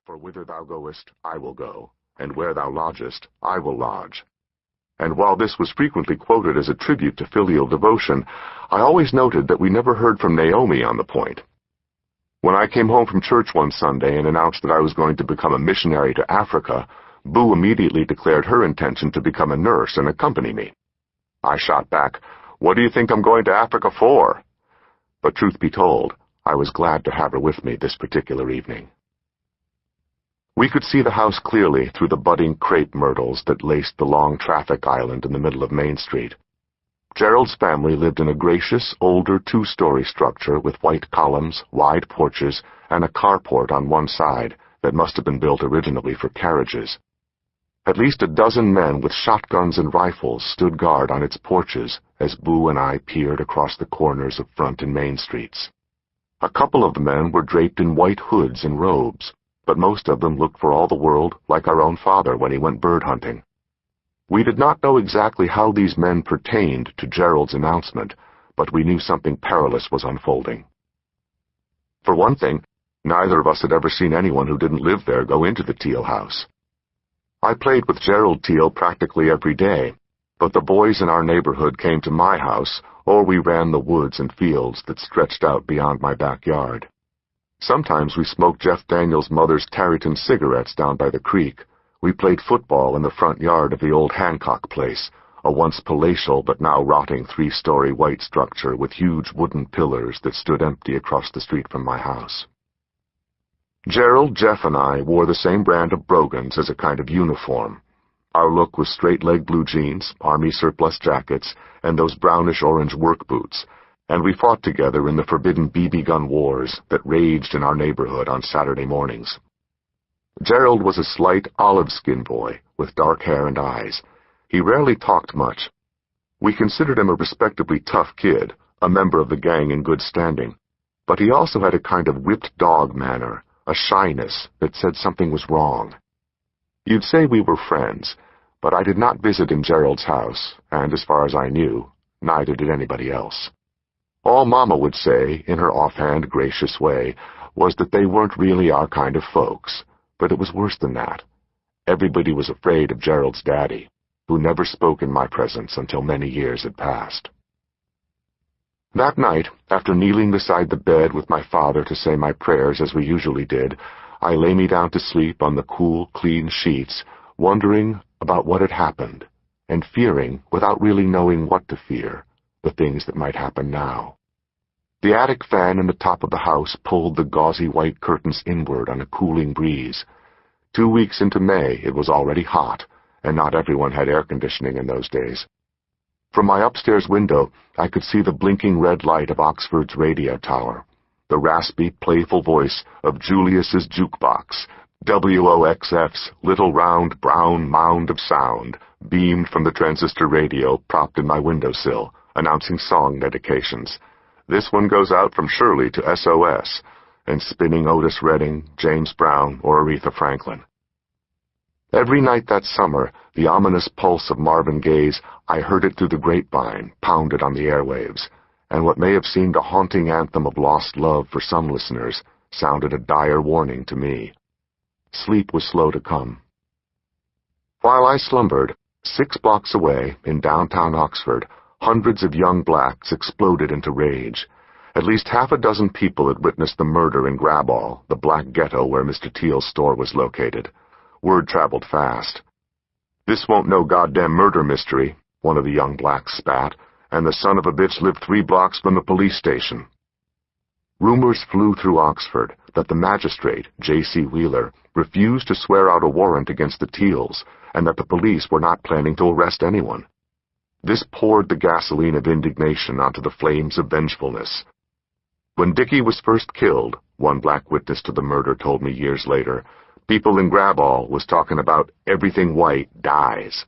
For whither thou goest, I will go, and where thou lodgest, I will lodge. And while this was frequently quoted as a tribute to filial devotion, I always noted that we never heard from Naomi on the point. When I came home from church one Sunday and announced that I was going to become a missionary to Africa, Boo immediately declared her intention to become a nurse and accompany me. I shot back, "What do you think I'm going to Africa for?" But truth be told, I was glad to have her with me this particular evening. We could see the house clearly through the budding crepe myrtles that laced the long traffic island in the middle of Main Street. Gerald's family lived in a gracious, older two-story structure with white columns, wide porches, and a carport on one side that must have been built originally for carriages. At least a dozen men with shotguns and rifles stood guard on its porches as Boo and I peered across the corners of Front and Main Streets. A couple of the men were draped in white hoods and robes, but most of them looked for all the world like our own father when he went bird hunting. We did not know exactly how these men pertained to Gerald's announcement, but we knew something perilous was unfolding. For one thing, neither of us had ever seen anyone who didn't live there go into the Teal house. I played with Gerald Teal practically every day, but the boys in our neighborhood came to my house, or we ran the woods and fields that stretched out beyond my backyard. Sometimes we smoked Jeff Daniels' mother's Tarryton cigarettes down by the creek. We played football in the front yard of the old Hancock place, a once palatial but now rotting three-story white structure with huge wooden pillars that stood empty across the street from my house. Gerald, Jeff, and I wore the same brand of brogans as a kind of uniform. Our look was straight-leg blue jeans, army surplus jackets, and those brownish-orange work boots, and we fought together in the forbidden BB gun wars that raged in our neighborhood on Saturday mornings. Gerald was a slight, olive-skinned boy with dark hair and eyes. He rarely talked much. We considered him a respectably tough kid, a member of the gang in good standing, but he also had a kind of whipped dog manner, a shyness that said something was wrong. You'd say we were friends, but I did not visit in Gerald's house, and as far as I knew, neither did anybody else. All Mama would say, in her offhand, gracious way, was that they weren't really our kind of folks, but it was worse than that. Everybody was afraid of Gerald's daddy, who never spoke in my presence until many years had passed. That night, after kneeling beside the bed with my father to say my prayers as we usually did, I lay me down to sleep on the cool, clean sheets, wondering about what had happened, and fearing, without really knowing what to fear, the things that might happen now. The attic fan in the top of the house pulled the gauzy white curtains inward on a cooling breeze. 2 weeks into May, it was already hot, and not everyone had air conditioning in those days. From my upstairs window, I could see the blinking red light of Oxford's radio tower, the raspy, playful voice of Julius's jukebox, WOXF's little round brown mound of sound, beamed from the transistor radio propped in my windowsill, announcing song dedications. This one goes out from Shirley to SOS, and spinning Otis Redding, James Brown, or Aretha Franklin. Every night that summer, the ominous pulse of Marvin Gaye's I Heard It Through the Grapevine pounded on the airwaves, and what may have seemed a haunting anthem of lost love for some listeners sounded a dire warning to me. Sleep was slow to come. While I slumbered, 6 blocks away, in downtown Oxford, hundreds of young blacks exploded into rage. At least half a dozen people had witnessed the murder in Graball, the black ghetto where Mr. Teal's store was located. Word traveled fast. "This won't no goddamn murder mystery," one of the young blacks spat, "and the son of a bitch lived 3 blocks from the police station." Rumors flew through Oxford that the magistrate, J.C. Wheeler, refused to swear out a warrant against the Teals, and that the police were not planning to arrest anyone. This poured the gasoline of indignation onto the flames of vengefulness. When Dickie was first killed, one black witness to the murder told me years later, people in Graball was talking about everything white dies.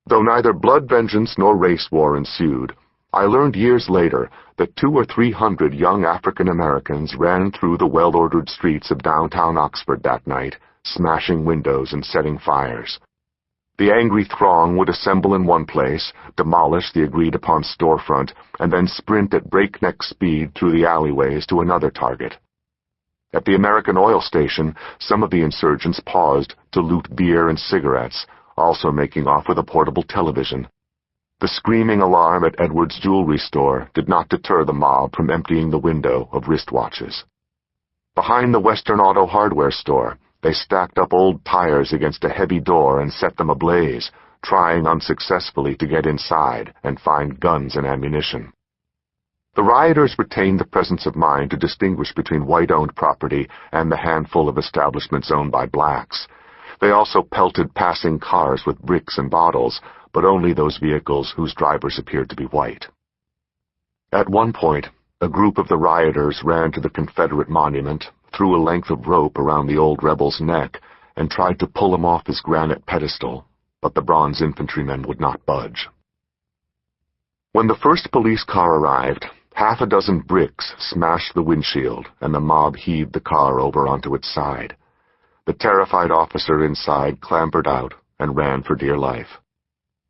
Though neither blood vengeance nor race war ensued, I learned years later that 200 or 300 young African Americans ran through the well-ordered streets of downtown Oxford that night, smashing windows and setting fires. The angry throng would assemble in one place, demolish the agreed-upon storefront, and then sprint at breakneck speed through the alleyways to another target. At the American Oil Station, some of the insurgents paused to loot beer and cigarettes, also making off with a portable television. The screaming alarm at Edwards' jewelry store did not deter the mob from emptying the window of wristwatches. Behind the Western Auto Hardware store, they stacked up old tires against a heavy door and set them ablaze, trying unsuccessfully to get inside and find guns and ammunition. The rioters retained the presence of mind to distinguish between white-owned property and the handful of establishments owned by blacks. They also pelted passing cars with bricks and bottles, but only those vehicles whose drivers appeared to be white. At one point, a group of the rioters ran to the Confederate monument, threw a length of rope around the old rebel's neck, and tried to pull him off his granite pedestal, but the bronze infantrymen would not budge. When the first police car arrived, half a dozen bricks smashed the windshield, and the mob heaved the car over onto its side. The terrified officer inside clambered out and ran for dear life.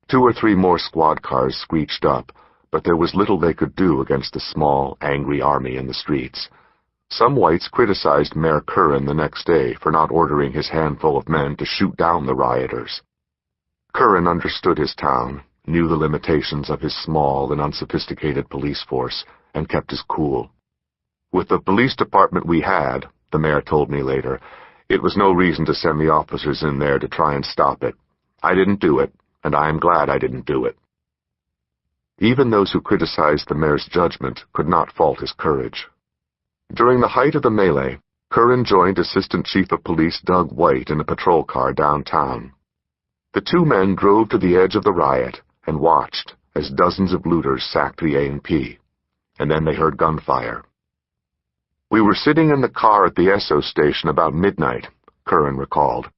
2 or 3 more squad cars screeched up, but there was little they could do against the small, angry army in the streets. Some whites criticized Mayor Curran the next day for not ordering his handful of men to shoot down the rioters. Curran understood his town, knew the limitations of his small and unsophisticated police force, and kept his cool. With the police department we had, the mayor told me later, it was no reason to send the officers in there to try and stop it. I didn't do it, and I am glad I didn't do it. Even those who criticized the mayor's judgment could not fault his courage. During the height of the melee, Curran joined Assistant Chief of Police Doug White in a patrol car downtown. The 2 men drove to the edge of the riot and watched as dozens of looters sacked the A&P, and then they heard gunfire. We were sitting in the car at the Esso station about midnight, Curran recalled.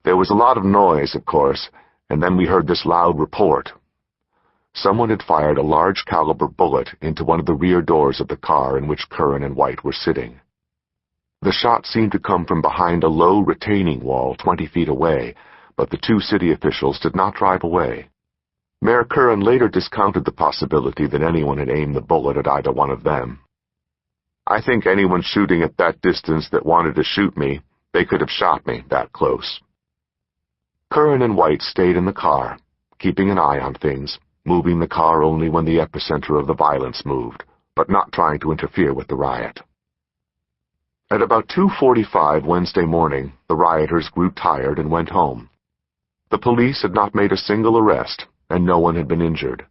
There was a lot of noise, of course, and then we heard this loud report. Someone had fired a large-caliber bullet into one of the rear doors of the car in which Curran and White were sitting. The shot seemed to come from behind a low retaining wall 20 feet away, but the 2 city officials did not drive away. Mayor Curran later discounted the possibility that anyone had aimed the bullet at either one of them. I think anyone shooting at that distance that wanted to shoot me, they could have shot me that close. Curran and White stayed in the car, keeping an eye on things, moving the car only when the epicenter of the violence moved, but not trying to interfere with the riot. At about 2:45 Wednesday morning, the rioters grew tired and went home. The police had not made a single arrest, and no one had been injured.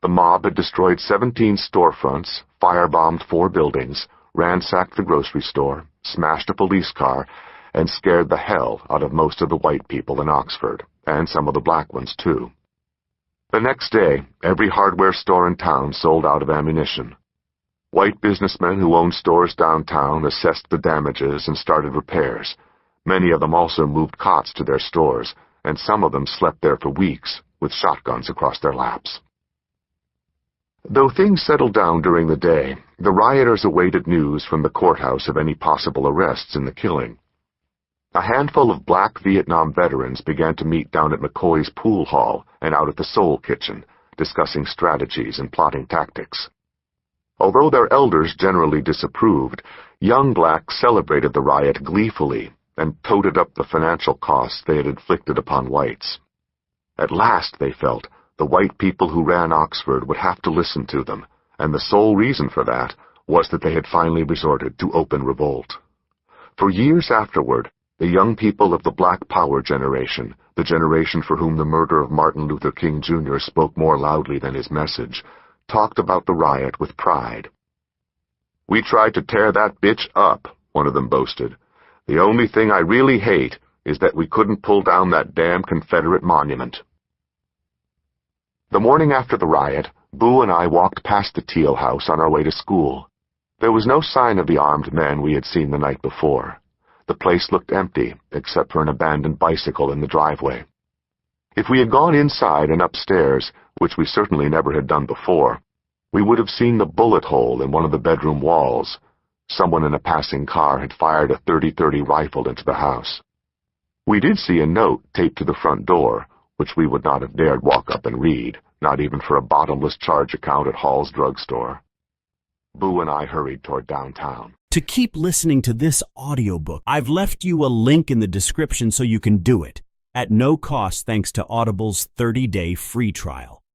The mob had destroyed 17 storefronts, firebombed 4 buildings, ransacked the grocery store, smashed a police car, and scared the hell out of most of the white people in Oxford, and some of the black ones, too. The next day, every hardware store in town sold out of ammunition. White businessmen who owned stores downtown assessed the damages and started repairs. Many of them also moved cots to their stores, and some of them slept there for weeks, with shotguns across their laps. Though things settled down during the day, the rioters awaited news from the courthouse of any possible arrests in the killing. A handful of black Vietnam veterans began to meet down at McCoy's pool hall and out at the Soul Kitchen, discussing strategies and plotting tactics. Although their elders generally disapproved, young blacks celebrated the riot gleefully and toted up the financial costs they had inflicted upon whites. At last, they felt, the white people who ran Oxford would have to listen to them, and the sole reason for that was that they had finally resorted to open revolt. For years afterward, the young people of the Black Power generation, the generation for whom the murder of Martin Luther King Jr. spoke more loudly than his message, talked about the riot with pride. "We tried to tear that bitch up," one of them boasted. "The only thing I really hate is that we couldn't pull down that damn Confederate monument." The morning after the riot, Boo and I walked past the Teal House on our way to school. There was no sign of the armed men we had seen the night before. The place looked empty, except for an abandoned bicycle in the driveway. If we had gone inside and upstairs, which we certainly never had done before, we would have seen the bullet hole in one of the bedroom walls. Someone in a passing car had fired a .30-30 rifle into the house. We did see a note taped to the front door, which we would not have dared walk up and read, not even for a bottomless charge account at Hall's drugstore. Boo and I hurried toward downtown. to keep listening to this audiobook. I've left you a link in the description so you can do it at no cost thanks to Audible's 30-day free trial.